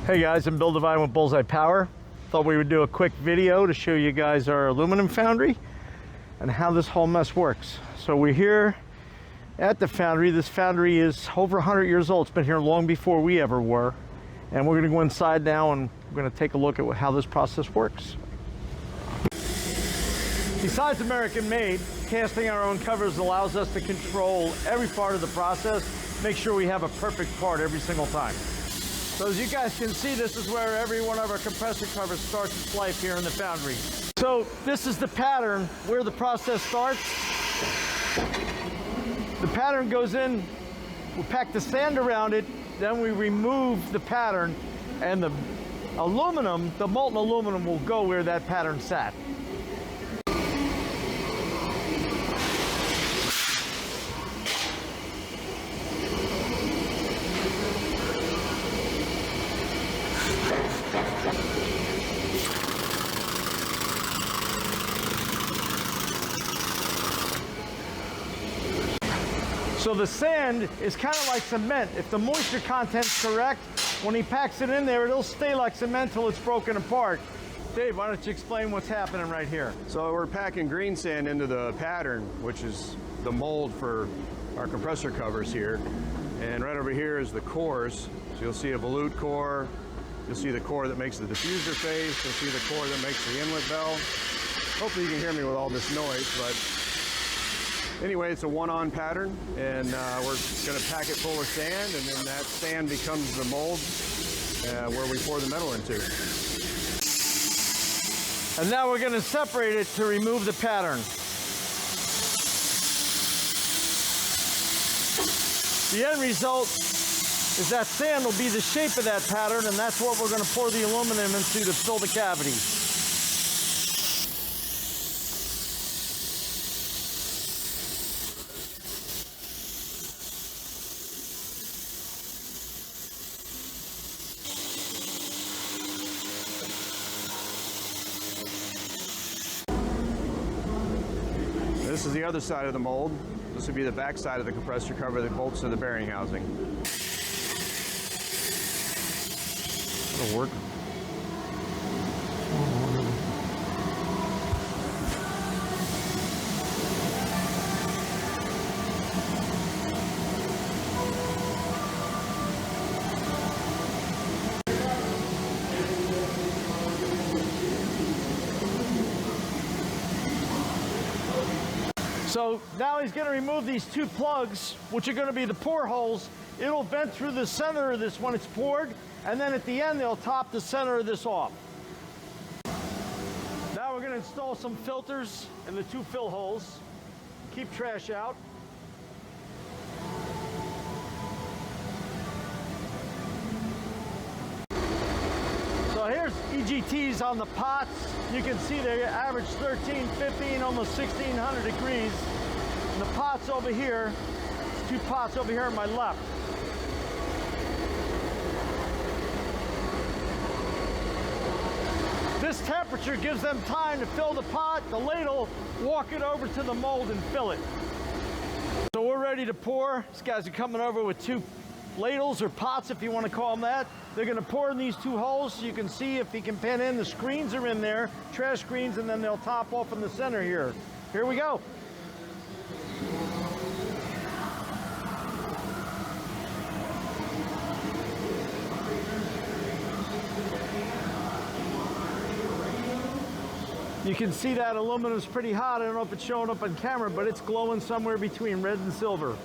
Hey guys, I'm Bill Devine with Bullseye Power. Thought we would do a quick video to show you guys our aluminum foundry and how this whole mess works. So we're here at the foundry. This foundry is over 100 years old. It's been here long before we ever were. And we're gonna go inside now and we're gonna take a look at how this process works. Besides American made, casting our own covers allows us to control every part of the process, make sure we have a perfect part every single time. So as you guys can see, this is where every one of our compressor covers starts its life here in the foundry. So this is the pattern where the process starts. The pattern goes in, we pack the sand around it, then we remove the pattern, and the aluminum, the molten aluminum, will go where that pattern sat. So the sand is kind of like cement. If the moisture content's correct, when he packs it in there, it'll stay like cement till it's broken apart. Dave, why don't you explain what's happening right here? So we're packing green sand into the pattern, which is the mold for our compressor covers here. And right over here is the cores. So you'll see a volute core. You'll see the core that makes the diffuser face. You'll see the core that makes the inlet bell. Hopefully you can hear me with all this noise, but anyway, it's a one-on pattern, and we're going to pack it full of sand, and then that sand becomes the mold where we pour the metal into. And now we're going to separate it to remove the pattern. The end result is that sand will be the shape of that pattern, and that's what we're going to pour the aluminum into to fill the cavity. This is the other side of the mold. This would be the back side of the compressor cover that bolts to the bearing housing. That'll work. So now he's going to remove these two plugs, which are going to be the pour holes. It'll vent through the center of this when it's poured, and then at the end they'll top the center of this off. Now we're going to install some filters in the two fill holes. Keep trash out. So here's EGTs on the pots. You can see they average 13, 15, almost 1600 degrees. And the pots over here, two pots over here on my left. This temperature gives them time to fill the pot, the ladle, walk it over to the mold and fill it. So we're ready to pour. These guys are coming over with two ladles or pots, if you want to call them that. They're going to pour in these two holes so you can see, if you can pan in, the screens are in there, trash screens, and then they'll top off in the center here. Here we go. You can see that aluminum's pretty hot. I don't know if it's showing up on camera, but it's glowing somewhere between red and silver.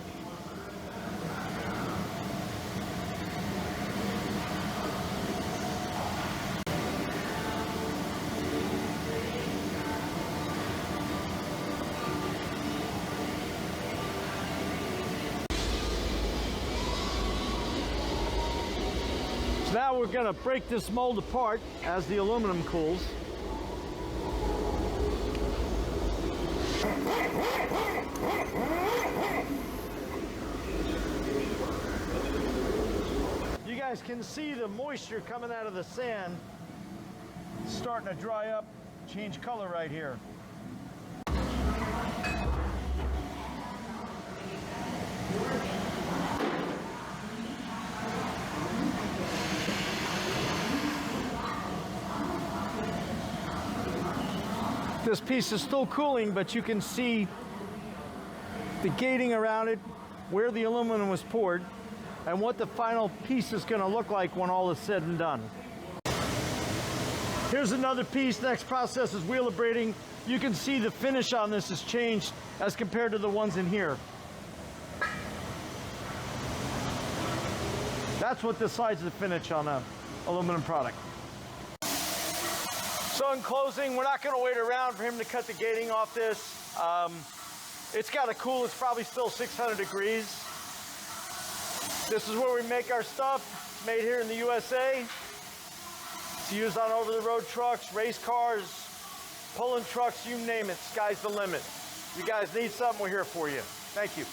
Now we're going to break this mold apart as the aluminum cools. You guys can see the moisture coming out of the sand. It's starting to dry up, change color right here. This piece is still cooling, but you can see the gating around it, where the aluminum was poured, and what the final piece is going to look like when all is said and done. Here's another piece. Next process is wheel abrading. You can see the finish on this has changed as compared to the ones in here. That's what decides the finish on an aluminum product. So in closing, we're not going to wait around for him to cut the gating off this. It's got to cool. It's probably still 600 degrees. This is where we make our stuff. It's made here in the USA. It's used on over-the-road trucks, race cars, pulling trucks, you name it. Sky's the limit. You guys need something, we're here for you. Thank you.